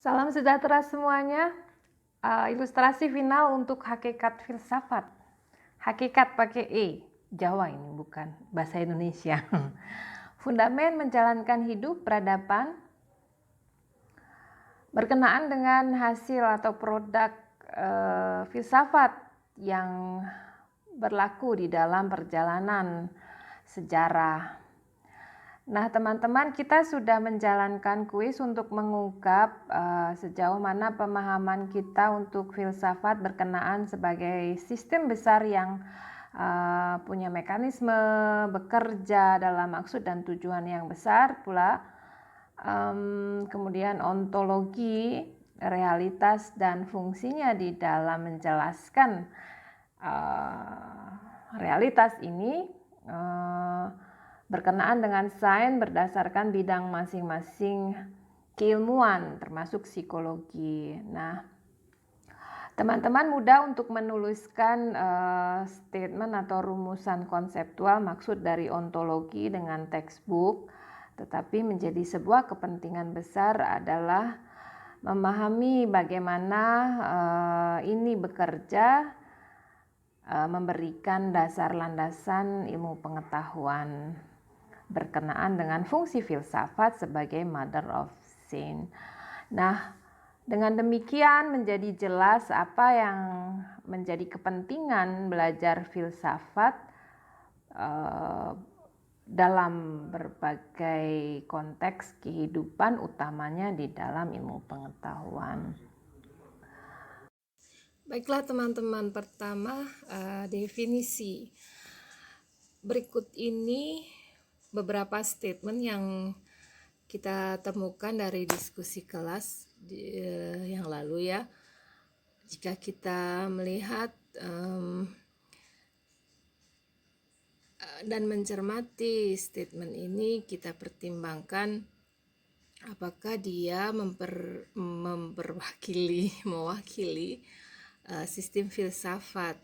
Salam sejahtera semuanya. Ilustrasi final untuk hakikat filsafat. Hakikat pakai E, Jawa ini bukan bahasa Indonesia. Fundamen menjalankan hidup peradaban berkenaan dengan hasil atau produk filsafat yang berlaku di dalam perjalanan sejarah. Nah, teman-teman, kita sudah menjalankan kuis untuk mengungkap sejauh mana pemahaman kita untuk filsafat berkenaan sebagai sistem besar yang punya mekanisme bekerja dalam maksud dan tujuan yang besar pula. Kemudian ontologi, realitas dan fungsinya di dalam menjelaskan realitas ini berkenaan dengan sains berdasarkan bidang masing-masing keilmuan termasuk psikologi. Nah, teman-teman mudah untuk menuliskan statement atau rumusan konseptual maksud dari ontologi dengan textbook, tetapi menjadi sebuah kepentingan besar adalah memahami bagaimana ini bekerja, memberikan dasar landasan ilmu pengetahuan berkenaan dengan fungsi filsafat sebagai mother of sains. Nah, dengan demikian menjadi jelas apa yang menjadi kepentingan belajar filsafat dalam berbagai konteks kehidupan, utamanya di dalam ilmu pengetahuan. Baiklah teman-teman, pertama definisi. Berikut ini beberapa statement yang kita temukan dari diskusi kelas yang lalu ya. Jika kita melihat dan mencermati statement ini, kita pertimbangkan apakah dia mewakili sistem filsafat.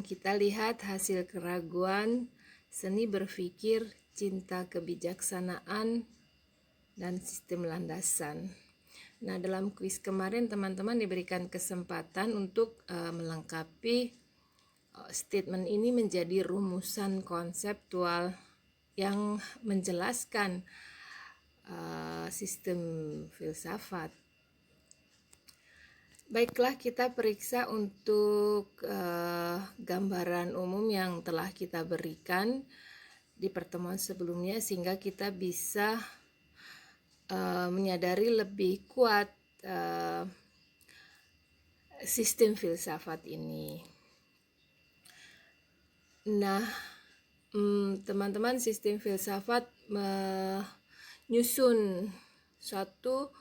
Kita lihat hasil keraguan, seni berpikir, cinta kebijaksanaan, dan sistem landasan. Nah, dalam kuis kemarin teman-teman diberikan kesempatan untuk melengkapi statement ini menjadi rumusan konseptual yang menjelaskan sistem filsafat. Baiklah, kita periksa untuk gambaran umum yang telah kita berikan di pertemuan sebelumnya sehingga kita bisa menyadari lebih kuat sistem filsafat ini. Nah, teman-teman, sistem filsafat menyusun suatu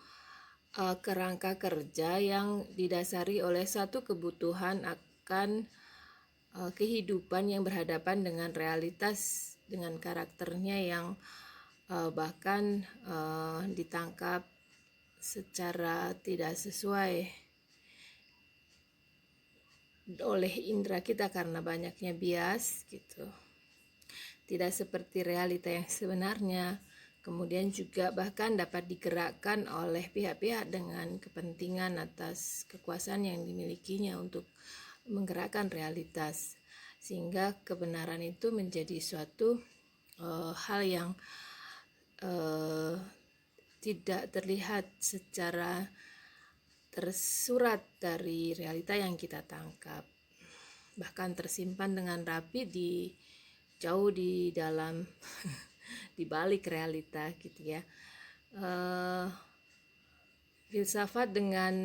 kerangka kerja yang didasari oleh satu kebutuhan akan kehidupan yang berhadapan dengan realitas, dengan karakternya yang bahkan ditangkap secara tidak sesuai oleh indera kita karena banyaknya bias gitu. Tidak seperti realita yang sebenarnya. Kemudian juga bahkan dapat digerakkan oleh pihak-pihak dengan kepentingan atas kekuasaan yang dimilikinya untuk menggerakkan realitas, sehingga kebenaran itu menjadi suatu hal yang tidak terlihat secara tersurat dari realita yang kita tangkap, bahkan tersimpan dengan rapi jauh di dalam di balik realita gitu ya. Filsafat dengan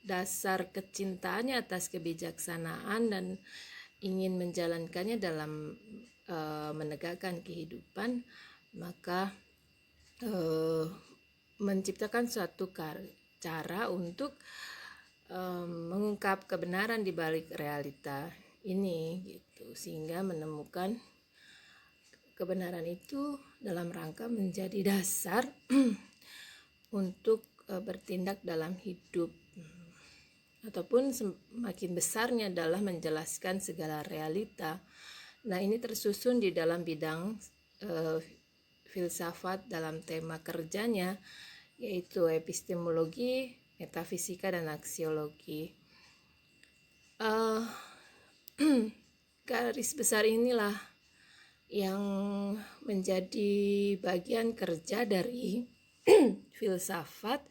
dasar kecintaannya atas kebijaksanaan dan ingin menjalankannya dalam menegakkan kehidupan, maka menciptakan suatu cara untuk mengungkap kebenaran di balik realita ini gitu, sehingga menemukan kebenaran itu dalam rangka menjadi dasar untuk bertindak dalam hidup, ataupun semakin besarnya adalah menjelaskan segala realita. Nah, ini tersusun di dalam bidang filsafat dalam tema kerjanya, yaitu epistemologi, metafisika, dan aksiologi. Garis besar inilah yang menjadi bagian kerja dari filsafat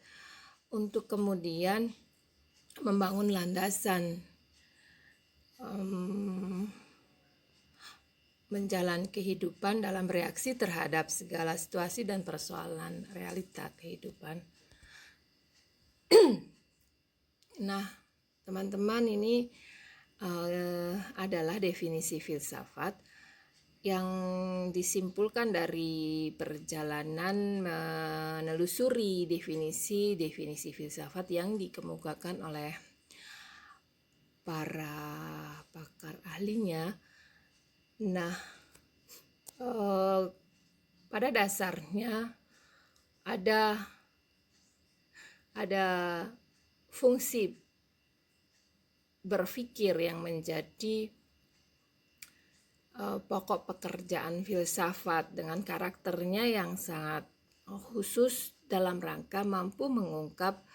untuk kemudian membangun landasan menjalani kehidupan dalam reaksi terhadap segala situasi dan persoalan realita kehidupan. Nah, teman-teman, ini adalah definisi filsafat yang disimpulkan dari perjalanan menelusuri definisi filsafat yang dikemukakan oleh para pakar ahlinya. Nah, pada dasarnya ada fungsi berpikir yang menjadi pokok pekerjaan filsafat dengan karakternya yang sangat khusus dalam rangka mampu mengungkap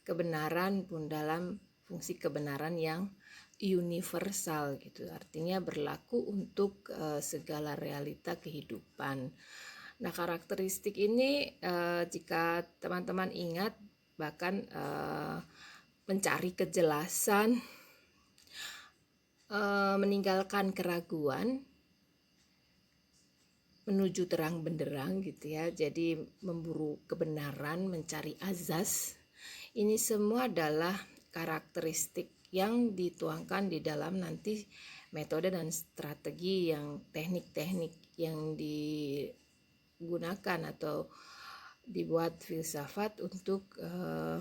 kebenaran pun dalam fungsi kebenaran yang universal gitu, artinya berlaku untuk segala realita kehidupan. Nah, karakteristik ini jika teman-teman ingat, bahkan mencari kejelasan, meninggalkan keraguan, menuju terang benderang gitu ya. Jadi memburu kebenaran, mencari azas. Ini semua adalah karakteristik yang dituangkan di dalam nanti metode dan strategi yang teknik-teknik yang digunakan atau dibuat filsafat untuk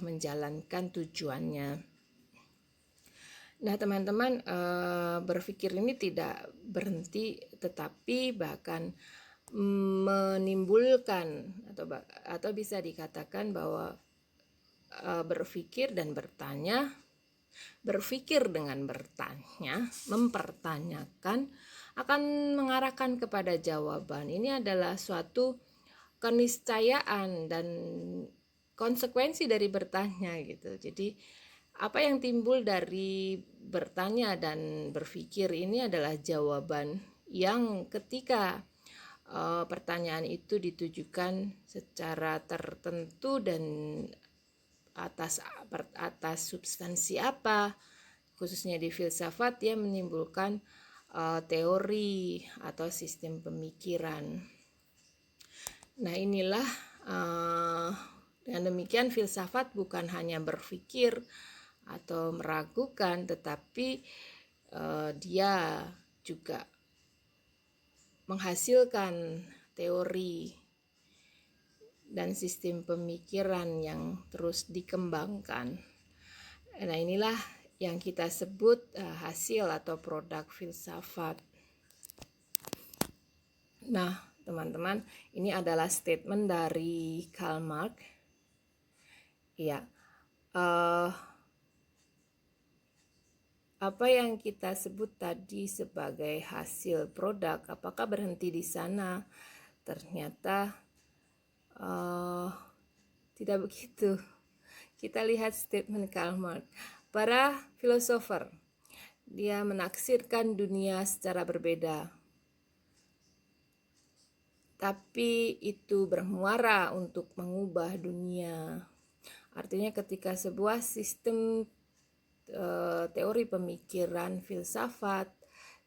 menjalankan tujuannya. Nah, teman-teman, berpikir ini tidak berhenti, tetapi bahkan menimbulkan atau bisa dikatakan bahwa berpikir dan bertanya, berpikir dengan bertanya, mempertanyakan akan mengarahkan kepada jawaban. Ini adalah suatu keniscayaan dan konsekuensi dari bertanya gitu. Jadi apa yang timbul dari bertanya dan berpikir ini adalah jawaban yang ketika pertanyaan itu ditujukan secara tertentu dan atas substansi apa, khususnya di filsafat, dia menimbulkan teori atau sistem pemikiran. Nah, inilah dengan demikian filsafat bukan hanya berpikir atau meragukan, tetapi dia juga menghasilkan teori dan sistem pemikiran yang terus dikembangkan. Nah, inilah yang kita sebut hasil atau produk filsafat. Nah, teman-teman, ini adalah statement dari Karl Marx. Ya, apa yang kita sebut tadi sebagai hasil produk, apakah berhenti di sana? Ternyata tidak begitu. Kita lihat statement Karl Marx. Para filosofer, dia menaksirkan dunia secara berbeda, tapi itu bermuara untuk mengubah dunia. Artinya ketika sebuah sistem teori pemikiran filsafat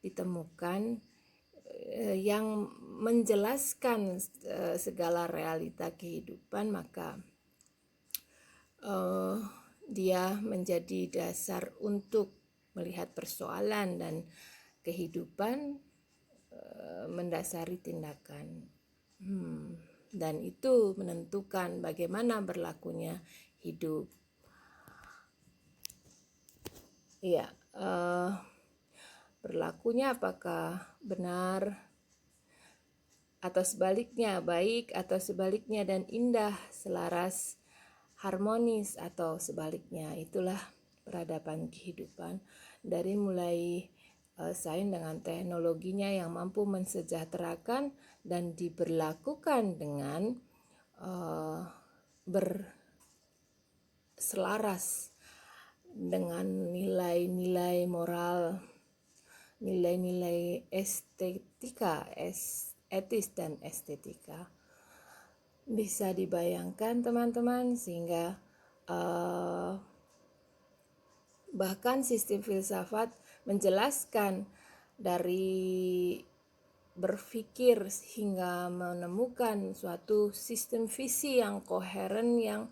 ditemukan yang menjelaskan segala realita kehidupan, maka dia menjadi dasar untuk melihat persoalan dan kehidupan mendasari tindakan. Dan itu menentukan bagaimana berlakunya hidup. Iya, berlakunya apakah benar atau sebaliknya, baik atau sebaliknya, dan indah, selaras, harmonis atau sebaliknya. Itulah peradaban kehidupan, dari mulai sains dengan teknologinya yang mampu mensejahterakan dan diberlakukan dengan berselaras dengan nilai-nilai moral, nilai-nilai estetika, etis dan estetika. Bisa dibayangkan teman-teman, sehingga bahkan sistem filsafat menjelaskan dari berpikir hingga menemukan suatu sistem visi yang koheren yang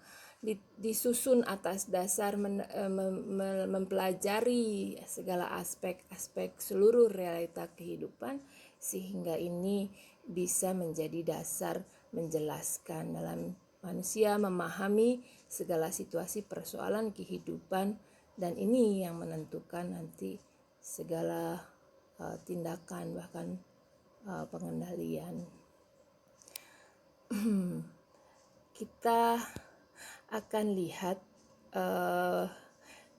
disusun atas dasar mempelajari segala aspek-aspek seluruh realita kehidupan, sehingga ini bisa menjadi dasar menjelaskan dalam manusia memahami segala situasi persoalan kehidupan, dan ini yang menentukan nanti segala tindakan bahkan pengendalian. Kita akan lihat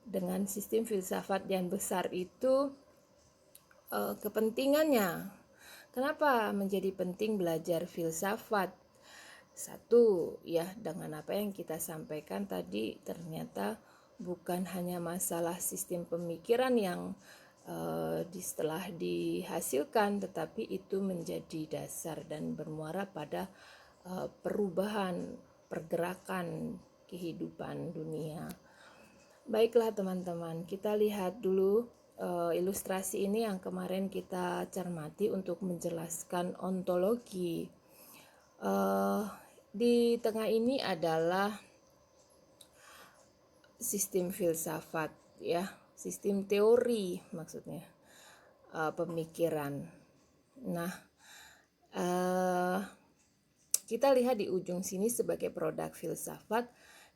dengan sistem filsafat yang besar itu kepentingannya. Kenapa menjadi penting belajar filsafat? Satu, ya, dengan apa yang kita sampaikan tadi, ternyata bukan hanya masalah sistem pemikiran yang setelah dihasilkan, tetapi itu menjadi dasar dan bermuara pada perubahan pergerakan kehidupan dunia. Baiklah teman-teman, kita lihat dulu ilustrasi ini yang kemarin kita cermati untuk menjelaskan ontologi. Di tengah ini adalah sistem filsafat, ya, sistem teori maksudnya, pemikiran. Nah, kita lihat di ujung sini sebagai produk filsafat,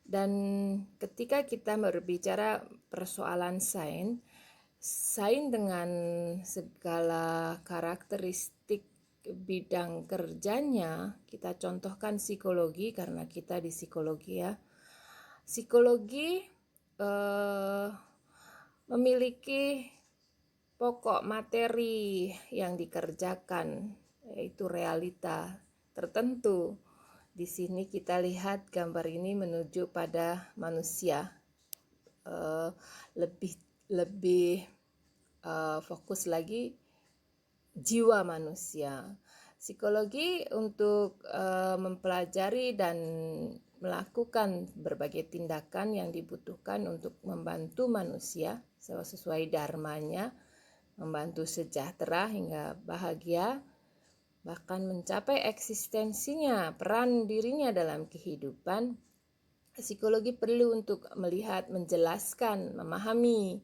dan ketika kita berbicara persoalan sains dengan segala karakteristik bidang kerjanya, kita contohkan psikologi karena kita di psikologi, ya. Psikologi memiliki pokok materi yang dikerjakan, yaitu realita tertentu. Di sini kita lihat gambar ini menuju pada manusia, lebih fokus lagi jiwa manusia. Psikologi untuk mempelajari dan melakukan berbagai tindakan yang dibutuhkan untuk membantu manusia sesuai dharmanya, membantu sejahtera hingga bahagia, bahkan mencapai eksistensinya, peran dirinya dalam kehidupan. Psikologi perlu untuk melihat, menjelaskan, memahami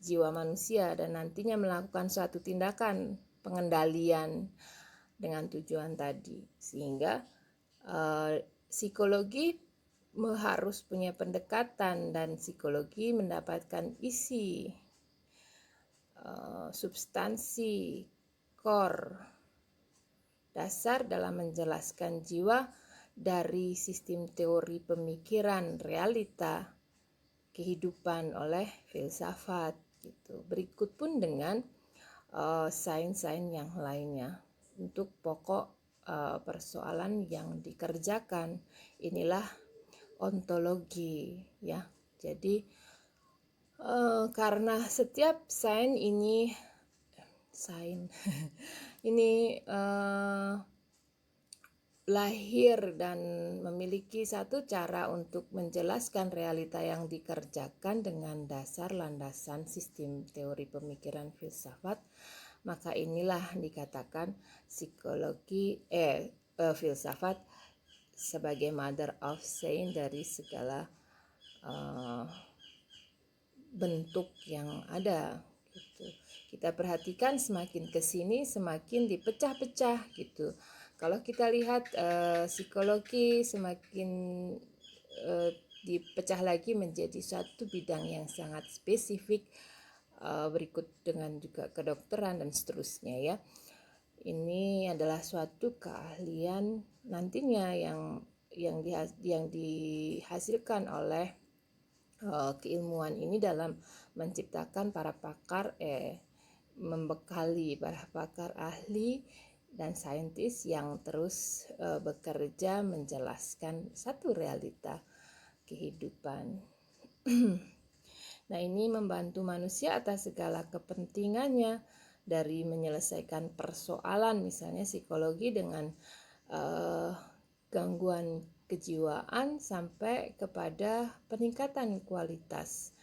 jiwa manusia dan nantinya melakukan suatu tindakan pengendalian dengan tujuan tadi. Sehingga psikologi harus punya pendekatan, dan psikologi mendapatkan isi, substansi, core, dasar dalam menjelaskan jiwa dari sistem teori pemikiran realita kehidupan oleh filsafat gitu. Berikut pun dengan sains-sains yang lainnya untuk pokok persoalan yang dikerjakan. Inilah ontologi, ya. Jadi karena setiap sains ini lahir dan memiliki satu cara untuk menjelaskan realita yang dikerjakan dengan dasar landasan sistem teori pemikiran filsafat, maka inilah dikatakan filsafat sebagai mother of science dari segala bentuk yang ada gitu. Kita perhatikan semakin ke sini semakin dipecah-pecah gitu. Kalau kita lihat psikologi semakin dipecah lagi menjadi satu bidang yang sangat spesifik, berikut dengan juga kedokteran dan seterusnya, ya. Ini adalah suatu keahlian nantinya yang dihasilkan oleh keilmuan ini dalam menciptakan para pakar, membekali para pakar ahli dan saintis yang terus bekerja menjelaskan satu realita kehidupan. Nah, ini membantu manusia atas segala kepentingannya, dari menyelesaikan persoalan misalnya psikologi dengan gangguan kejiwaan sampai kepada peningkatan kualitas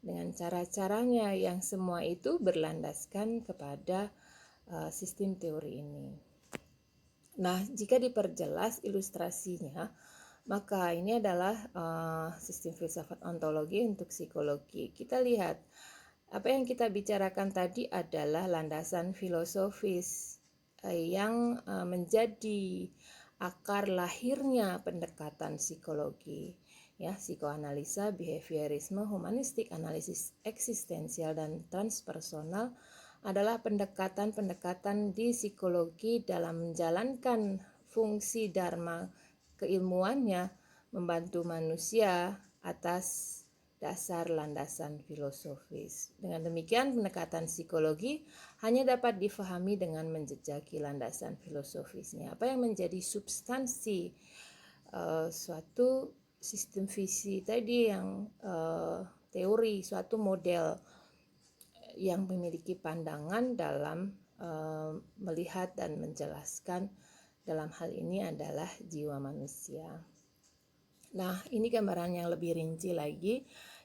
dengan cara-caranya yang semua itu berlandaskan kepada sistem teori ini. Nah, jika diperjelas ilustrasinya, maka ini adalah sistem filsafat ontologi untuk psikologi. Kita lihat, apa yang kita bicarakan tadi adalah landasan filosofis yang menjadi akar lahirnya pendekatan psikologi. Ya, psikoanalisa, behaviorisme, humanistik, analisis eksistensial, dan transpersonal adalah pendekatan-pendekatan di psikologi dalam menjalankan fungsi dharma keilmuannya, membantu manusia atas dasar landasan filosofis. Dengan demikian, pendekatan psikologi hanya dapat difahami dengan menjejaki landasan filosofisnya. Apa yang menjadi substansi suatu sistem visi tadi yang teori, suatu model yang memiliki pandangan dalam melihat dan menjelaskan dalam hal ini adalah jiwa manusia. Nah, ini gambaran yang lebih rinci lagi.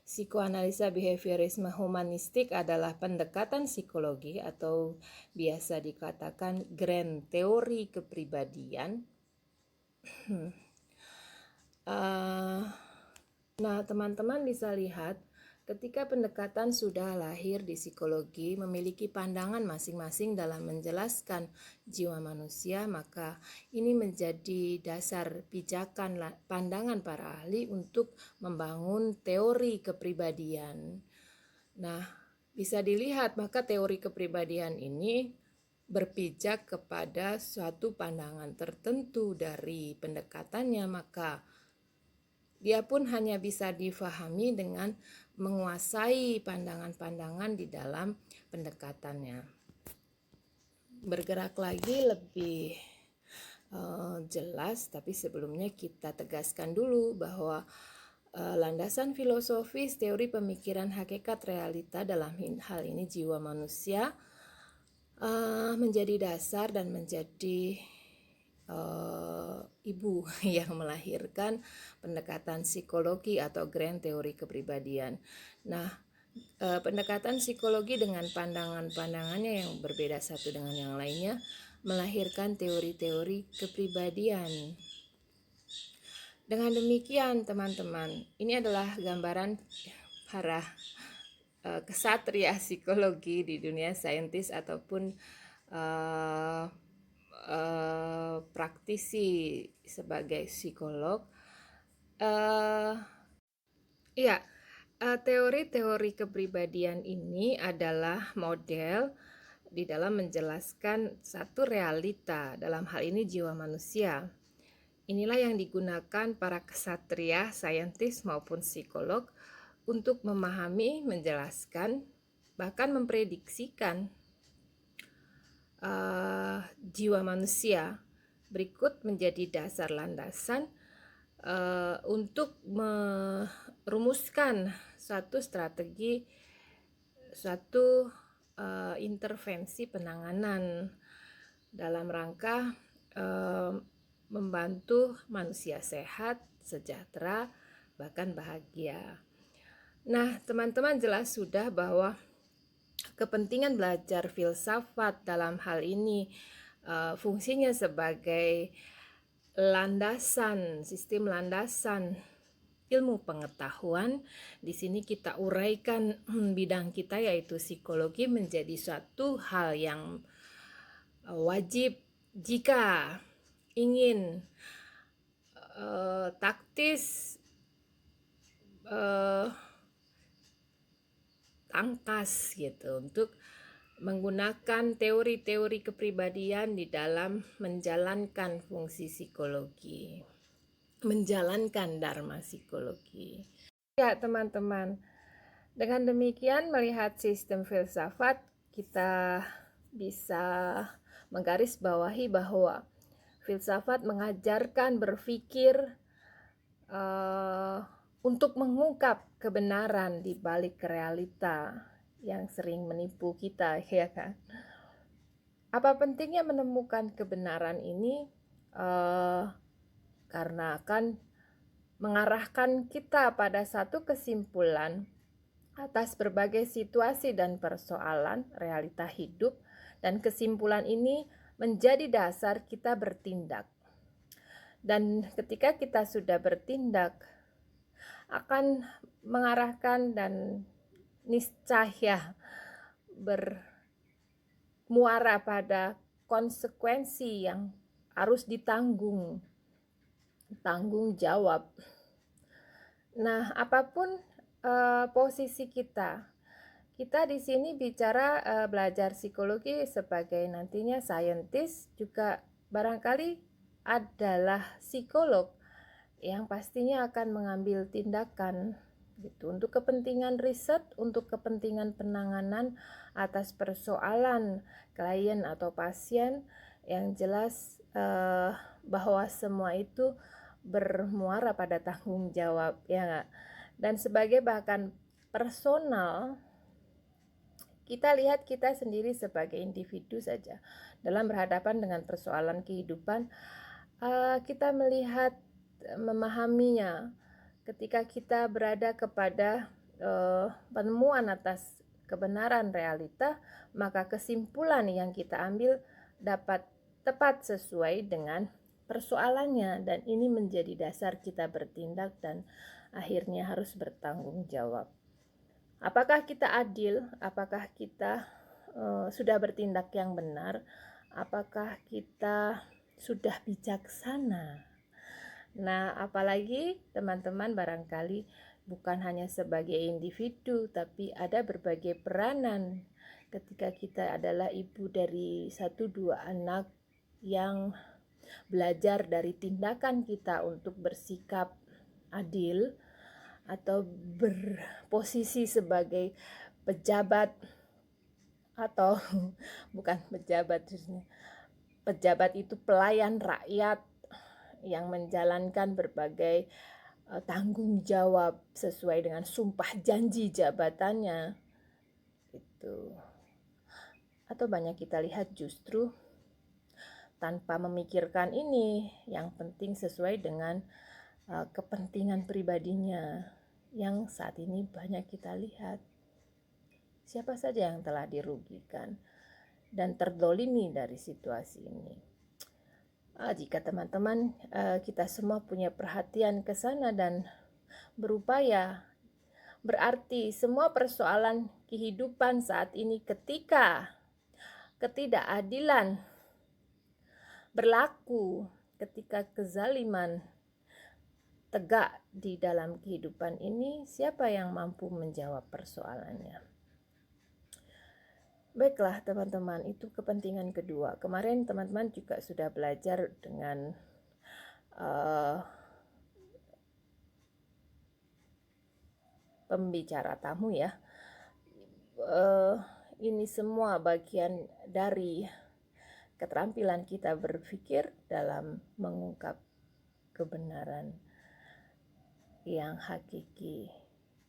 Psikoanalisa behaviorisme humanistik adalah pendekatan psikologi atau biasa dikatakan grand teori kepribadian. Nah, teman-teman bisa lihat ketika pendekatan sudah lahir di psikologi, memiliki pandangan masing-masing dalam menjelaskan jiwa manusia, maka ini menjadi dasar pijakan pandangan para ahli untuk membangun teori kepribadian. Nah, bisa dilihat maka teori kepribadian ini berpijak kepada suatu pandangan tertentu dari pendekatannya, maka dia pun hanya bisa difahami dengan menguasai pandangan-pandangan di dalam pendekatannya. Bergerak lagi lebih jelas, tapi sebelumnya kita tegaskan dulu bahwa landasan filosofis teori pemikiran hakikat realita, dalam hal ini jiwa manusia, menjadi dasar dan menjadi ibu yang melahirkan pendekatan psikologi atau grand teori kepribadian. Nah, pendekatan psikologi dengan pandangan-pandangannya yang berbeda satu dengan yang lainnya melahirkan teori-teori kepribadian. Dengan demikian, teman-teman, ini adalah gambaran para kesatria psikologi di dunia saintis ataupun praktisi sebagai psikolog. Teori-teori kepribadian ini adalah model di dalam menjelaskan satu realita, dalam hal ini jiwa manusia. Inilah yang digunakan para kesatria, saintis maupun psikolog untuk memahami, menjelaskan, bahkan memprediksikan jiwa manusia. Berikut menjadi dasar landasan untuk merumuskan suatu strategi, suatu intervensi penanganan dalam rangka membantu manusia sehat, sejahtera, bahkan bahagia. Nah, teman-teman jelas sudah bahwa kepentingan belajar filsafat dalam hal ini fungsinya sebagai landasan, sistem landasan ilmu pengetahuan. Di sini kita uraikan bidang kita yaitu psikologi menjadi suatu hal yang wajib jika ingin taktis, tangkas gitu untuk menggunakan teori-teori kepribadian di dalam menjalankan fungsi psikologi, menjalankan dharma psikologi. Ya teman-teman, dengan demikian melihat sistem filsafat kita bisa menggarisbawahi bahwa filsafat mengajarkan berpikir untuk mengungkap kebenaran di balik realita yang sering menipu kita, ya kan? Apa pentingnya menemukan kebenaran ini? Karena akan mengarahkan kita pada satu kesimpulan atas berbagai situasi dan persoalan realita hidup, dan kesimpulan ini menjadi dasar kita bertindak. Dan ketika kita sudah bertindak, akan mengarahkan dan niscaya bermuara pada konsekuensi yang harus tanggung jawab. Nah, apapun posisi kita di sini bicara belajar psikologi sebagai nantinya saintis, juga barangkali adalah psikolog yang pastinya akan mengambil tindakan gitu untuk kepentingan riset, untuk kepentingan penanganan atas persoalan klien atau pasien, yang jelas bahwa semua itu bermuara pada tanggung jawab, ya nggak? Dan sebagai bahkan personal, kita lihat kita sendiri sebagai individu saja dalam berhadapan dengan persoalan kehidupan, kita melihat, memahaminya ketika kita berada kepada penemuan atas kebenaran realita, maka kesimpulan yang kita ambil dapat tepat sesuai dengan persoalannya, dan ini menjadi dasar kita bertindak dan akhirnya harus bertanggung jawab. Apakah kita adil? Apakah kita sudah bertindak yang benar? Apakah kita sudah bijaksana? Nah, apalagi teman-teman barangkali bukan hanya sebagai individu, tapi ada berbagai peranan ketika kita adalah ibu dari 1-2 anak yang belajar dari tindakan kita untuk bersikap adil, atau berposisi sebagai pejabat, atau bukan pejabat, pejabat itu pelayan rakyat yang menjalankan berbagai tanggung jawab sesuai dengan sumpah janji jabatannya itu. Atau banyak kita lihat justru tanpa memikirkan ini, yang penting sesuai dengan kepentingan pribadinya, yang saat ini banyak kita lihat. Siapa saja yang telah dirugikan dan terdolimi dari situasi ini. Jika teman-teman kita semua punya perhatian ke sana dan berupaya, berarti semua persoalan kehidupan saat ini ketika ketidakadilan berlaku, ketika kezaliman tegak di dalam kehidupan ini, siapa yang mampu menjawab persoalannya? Baiklah teman-teman, itu kepentingan kedua. Kemarin teman-teman juga sudah belajar dengan pembicara tamu ya. Ini semua bagian dari keterampilan kita berpikir dalam mengungkap kebenaran yang hakiki,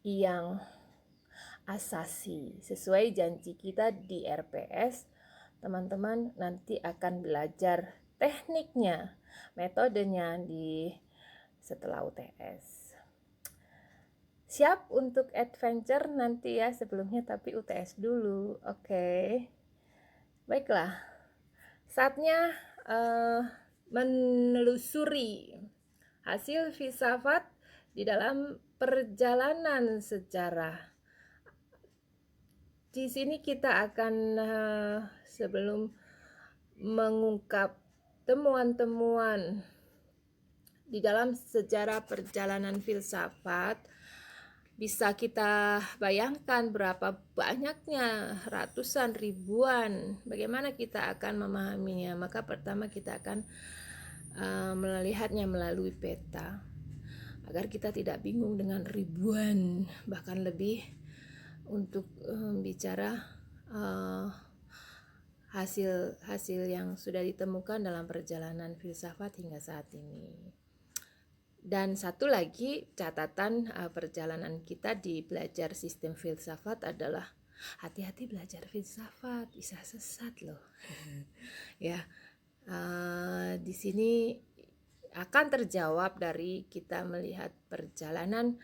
yang asasi. Sesuai janji kita di RPS, teman-teman nanti akan belajar tekniknya, metodenya setelah UTS. Siap untuk adventure nanti ya, sebelumnya tapi UTS dulu. Oke. Baiklah, saatnya menelusuri hasil filsafat di dalam perjalanan sejarah. Di sini kita akan sebelum mengungkap temuan-temuan di dalam sejarah perjalanan filsafat, bisa kita bayangkan berapa banyaknya, ratusan, ribuan, bagaimana kita akan memahaminya. Maka pertama kita akan melihatnya melalui peta, agar kita tidak bingung dengan ribuan, bahkan lebih, untuk bicara hasil yang sudah ditemukan dalam perjalanan filsafat hingga saat ini. Dan satu lagi catatan perjalanan kita di belajar sistem filsafat adalah hati-hati belajar filsafat, bisa sesat loh. Ya, di sini akan terjawab dari kita melihat perjalanan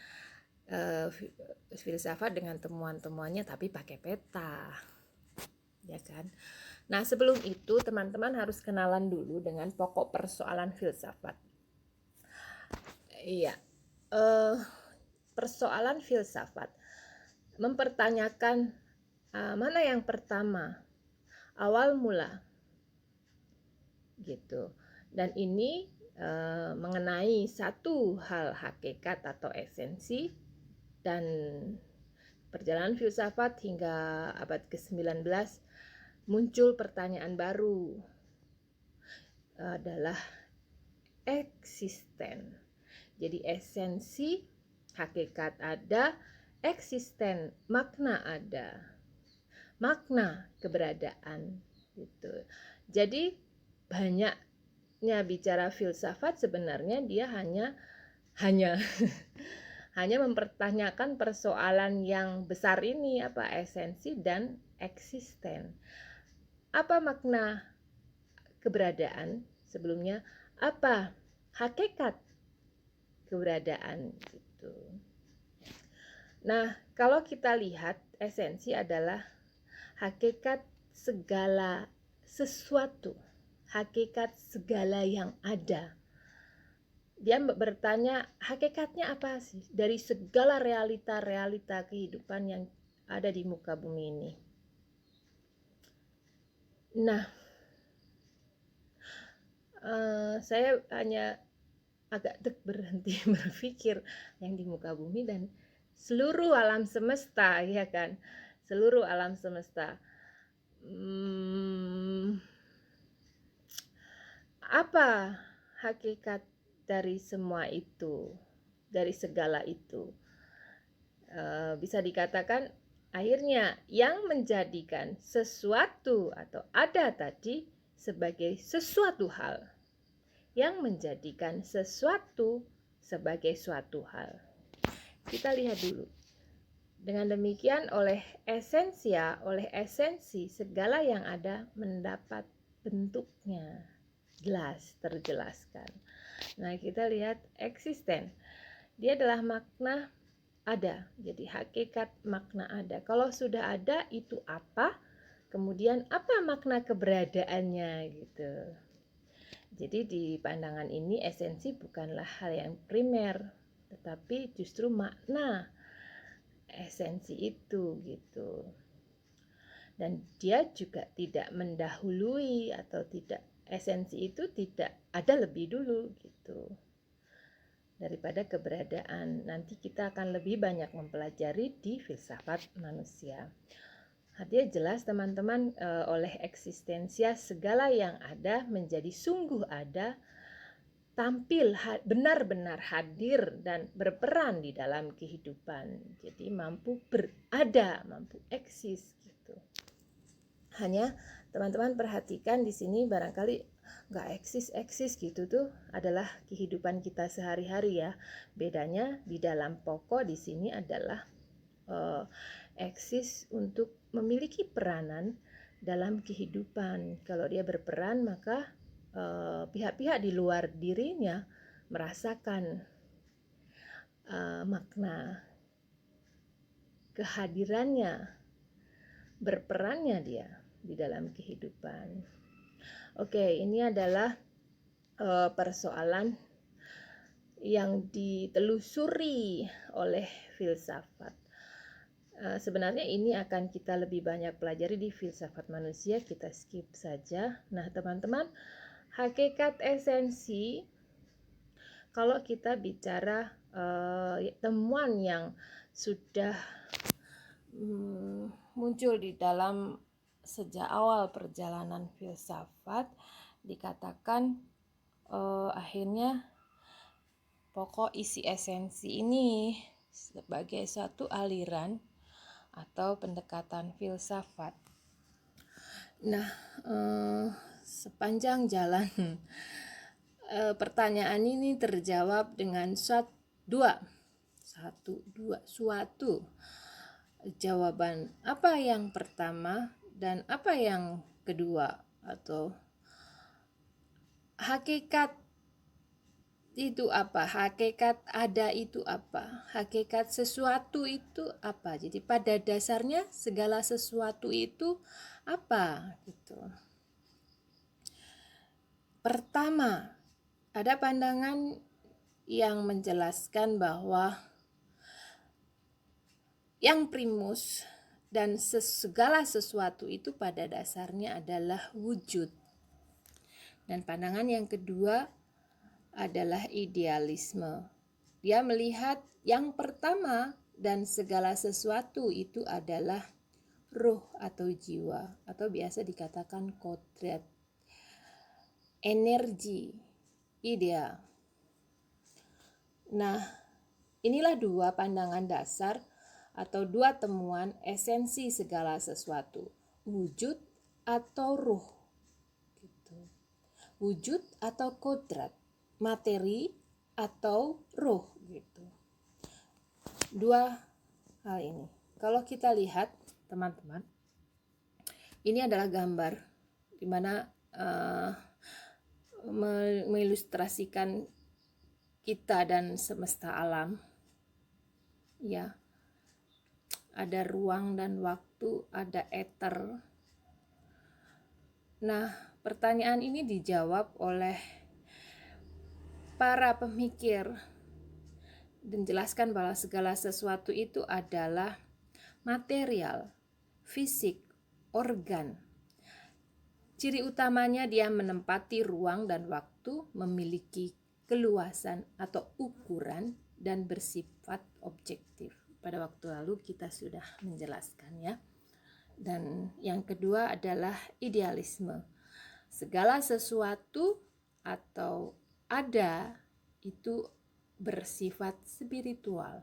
filsafat dengan temuan-temuannya, tapi pakai peta, ya kan? Nah, sebelum itu teman-teman harus kenalan dulu dengan pokok persoalan filsafat. Iya, persoalan filsafat mempertanyakan mana yang pertama, awal mula, gitu. Dan ini mengenai satu hal hakikat atau esensi, dan perjalanan filsafat hingga abad ke-19 muncul pertanyaan baru, adalah eksisten. Jadi esensi, hakikat ada, eksisten, makna ada, makna keberadaan gitu. Jadi banyaknya bicara filsafat sebenarnya dia hanya hanya mempertanyakan persoalan yang besar ini, apa esensi dan eksisten. Apa makna keberadaan? Sebelumnya apa hakikat keberadaan gitu. Nah, kalau kita lihat esensi adalah hakikat segala sesuatu, hakikat segala yang ada. Dia bertanya, hakikatnya apa sih dari segala realita-realita kehidupan yang ada di muka bumi ini? Nah, saya hanya agak berhenti berpikir yang di muka bumi dan seluruh alam semesta, ya kan? Seluruh alam semesta. Apa hakikat dari semua itu, dari segala itu? Bisa dikatakan akhirnya yang menjadikan sesuatu atau ada tadi sebagai sesuatu hal, yang menjadikan sesuatu sebagai suatu hal. Kita lihat dulu. Dengan demikian oleh esensi segala yang ada mendapat bentuknya jelas, terjelaskan. Nah, kita lihat eksisten. Dia adalah makna ada. Jadi hakikat makna ada. Kalau sudah ada itu apa? Kemudian apa makna keberadaannya gitu. Jadi di pandangan ini esensi bukanlah hal yang primer, tetapi justru makna esensi itu gitu. Dan dia juga tidak mendahului atau tidak, esensi itu tidak ada lebih dulu gitu daripada keberadaan. Nanti kita akan lebih banyak mempelajari di filsafat manusia. Artinya jelas teman-teman, oleh eksistensia segala yang ada menjadi sungguh ada, tampil benar-benar hadir dan berperan di dalam kehidupan. Jadi mampu berada, mampu eksis gitu. Hanya teman-teman perhatikan di sini barangkali nggak eksis gitu tuh adalah kehidupan kita sehari-hari ya. Bedanya di dalam pokok di sini adalah eksis untuk memiliki peranan dalam kehidupan. Kalau dia berperan maka pihak-pihak di luar dirinya merasakan makna kehadirannya, berperannya dia di dalam kehidupan. Oke, ini adalah persoalan yang ditelusuri oleh filsafat. Sebenarnya ini akan kita lebih banyak pelajari di filsafat manusia, kita skip saja. Nah, teman-teman, hakikat esensi, kalau kita bicara temuan yang sudah muncul di dalam sejak awal perjalanan filsafat, dikatakan akhirnya pokok isi esensi ini sebagai satu aliran atau pendekatan filsafat Nah, sepanjang jalan pertanyaan ini terjawab dengan suatu jawaban. Apa yang pertama dan apa yang kedua, atau hakikat itu apa? Hakikat ada itu apa? Hakikat sesuatu itu apa? Jadi pada dasarnya segala sesuatu itu apa gitu. Pertama, ada pandangan yang menjelaskan bahwa yang primus dan segala sesuatu itu pada dasarnya adalah wujud. Dan pandangan yang kedua adalah idealisme. Dia melihat yang pertama dan segala sesuatu itu adalah ruh atau jiwa, atau biasa dikatakan kodrat, energi, idea. Nah, inilah dua pandangan dasar atau dua temuan esensi segala sesuatu, wujud atau ruh. Gitu. Wujud atau kodrat, materi atau ruh gitu. Dua hal ini. Kalau kita lihat teman-teman, ini adalah gambar di mana mengilustrasikan kita dan semesta alam. Ya. Ada ruang dan waktu, ada ether. Nah, pertanyaan ini dijawab oleh para pemikir dan jelaskan bahwa segala sesuatu itu adalah material, fisik, organ. Ciri utamanya dia menempati ruang dan waktu, memiliki keluasan atau ukuran, dan bersifat objektif. Pada waktu lalu kita sudah menjelaskan ya. Dan yang kedua adalah idealisme. Segala sesuatu atau ada itu bersifat spiritual,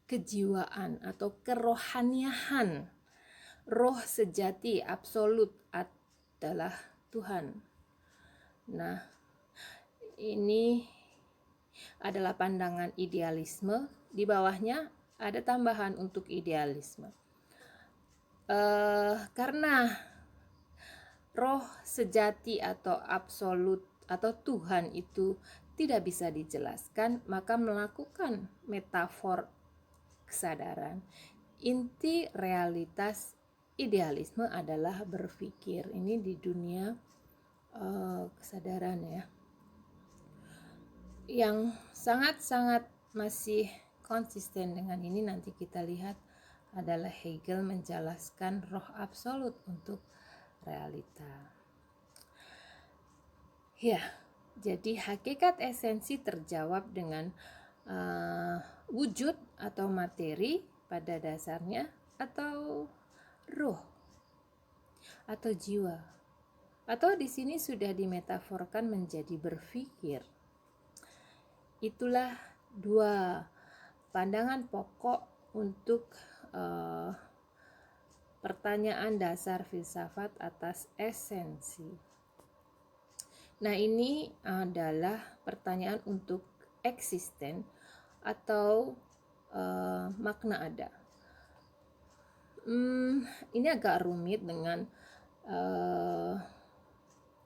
kejiwaan atau kerohaniahan. Roh sejati absolut adalah Tuhan. Nah, ini adalah pandangan idealisme. Di bawahnya ada tambahan untuk idealisme. Karena roh sejati atau absolut atau Tuhan itu tidak bisa dijelaskan, maka melakukan metafor kesadaran. Inti realitas idealisme adalah berpikir. Ini di dunia kesadaran ya. Yang sangat-sangat masih konsisten dengan ini nanti kita lihat adalah Hegel menjelaskan roh absolut untuk realita. Ya, jadi hakikat esensi terjawab dengan wujud atau materi pada dasarnya, atau ruh atau jiwa, atau di sini sudah dimetaforkan menjadi berpikir. Itulah dua pandangan pokok untuk pertanyaan dasar filsafat atas esensi. Nah, ini adalah pertanyaan untuk eksisten atau makna ada. Ini agak rumit dengan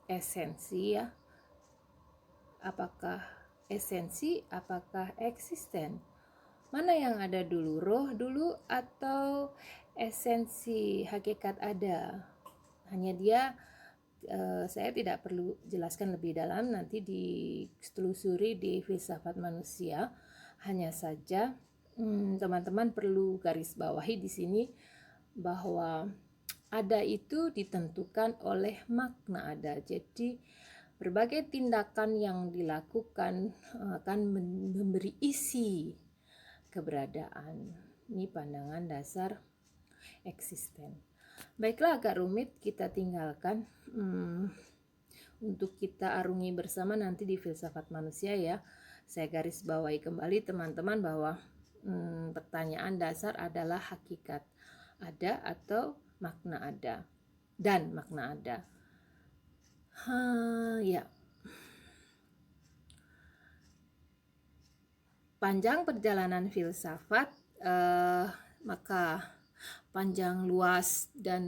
esensi ya. Apakah esensi, apakah eksisten? Mana yang ada dulu, roh dulu atau esensi hakikat ada? Hanya dia, saya tidak perlu jelaskan lebih dalam, nanti ditelusuri di filsafat manusia. Hanya saja teman-teman perlu garis bawahi di sini bahwa ada itu ditentukan oleh makna ada. Jadi berbagai tindakan yang dilakukan akan memberi isi keberadaan. Ini pandangan dasar eksisten. Baiklah, agak rumit, kita tinggalkan. Untuk kita arungi bersama nanti di filsafat manusia ya. Saya garis bawahi kembali teman-teman bahwa pertanyaan dasar adalah hakikat ada atau makna ada. dan makna ada. Ya. Panjang perjalanan filsafat, maka panjang, luas, dan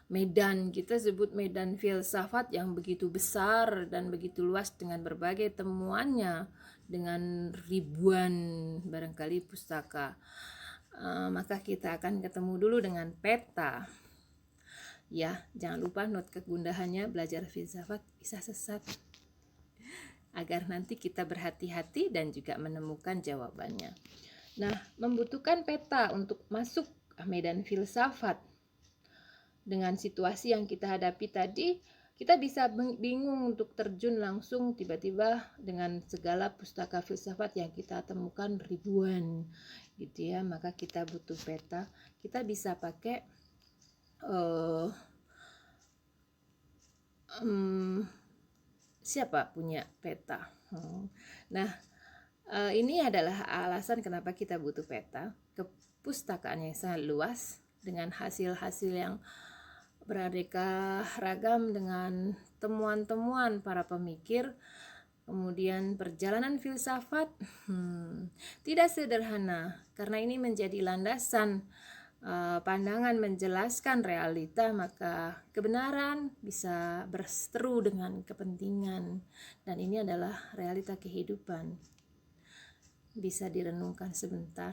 medan, kita sebut medan filsafat yang begitu besar dan begitu luas dengan berbagai temuannya, dengan ribuan barangkali pustaka. Maka kita akan ketemu dulu dengan peta. Ya, jangan lupa not kegundahannya, belajar filsafat bisa sesat. Agar nanti kita berhati-hati dan juga menemukan jawabannya. Nah, membutuhkan peta untuk masuk medan filsafat. Dengan situasi yang kita hadapi tadi, kita bisa bingung untuk terjun langsung tiba-tiba dengan segala pustaka filsafat yang kita temukan ribuan gitu ya. Maka kita butuh peta. Kita bisa pakai siapa punya peta? Nah, ini adalah alasan kenapa kita butuh peta. Kepustakaan yang sangat luas dengan hasil-hasil yang beraneka ragam, dengan temuan-temuan para pemikir. Kemudian perjalanan filsafat tidak sederhana, karena ini menjadi landasan pandangan menjelaskan realita, maka kebenaran bisa berseteru dengan kepentingan, dan ini adalah realita kehidupan. Bisa direnungkan sebentar.